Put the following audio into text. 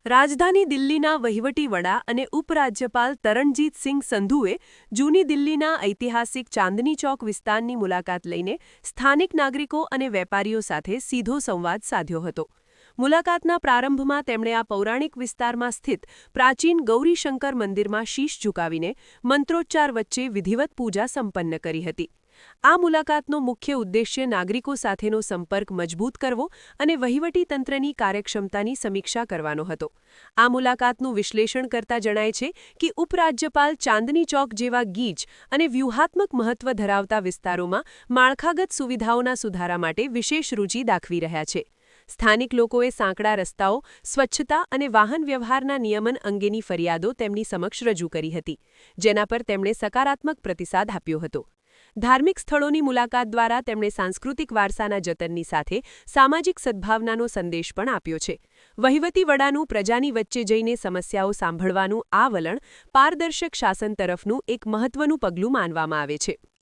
રાજધાની દિલ્હીના વહીવટી વડા અને ઉપરાજ્યપાલ તરણજીત સિંહ સંધુએ જૂની દિલ્હીના ઐતિહાસિક ચાંદની ચોક વિસ્તારની મુલાકાત લઈને સ્થાનિક નાગરિકો અને વેપારીઓ સાથે સીધો સંવાદ સાધ્યો હતો. મુલાકાતના પ્રારંભમાં તેમણે આ પૌરાણિક વિસ્તારમાં સ્થિત પ્રાચીન ગૌરીશંકર મંદિરમાં શીશ ઝુકાવીને મંત્રોચ્ચાર વચ્ચે વિધિવત પૂજા સંપન્ન કરી હતી. આ મુલાકાતનો મુખ્ય ઉદ્દેશ્ય નાગરિકો સાથેનો સંપર્ક મજબૂત કરવો અને વહીવટીતંત્રની કાર્યક્ષમતાની સમીક્ષા કરવાનો હતો. આ મુલાકાતનું વિશ્લેષણ કરતા જણાય છે કે ઉપરાજ્યપાલ ચાંદની ચોક જેવા ગીચ અને વ્યૂહાત્મક મહત્વ ધરાવતા વિસ્તારોમાં માળખાગત સુવિધાઓના સુધારા માટે વિશેષ રુચિ દાખવી રહ્યા છે. સ્થાનિક લોકોએ સાંકડા રસ્તાઓ, સ્વચ્છતા અને વાહન વ્યવહારના નિયમન અંગેની ફરિયાદો તેમની સમક્ષ રજૂ કરી હતી, જેના પર તેમણે સકારાત્મક પ્રતિસાદ આપ્યો હતો. ધાર્મિક સ્થળોની મુલાકાત દ્વારા તેમણે સાંસ્કૃતિક વારસાના જતનની સાથે સામાજિક સદ્ભાવનાનો સંદેશ પણ આપ્યો છે. વહીવટી વડાનું પ્રજાની વચ્ચે જઈને સમસ્યાઓ સાંભળવાનું આ વલણ પારદર્શક શાસન તરફનું એક મહત્વનું પગલું માનવામાં આવે છે.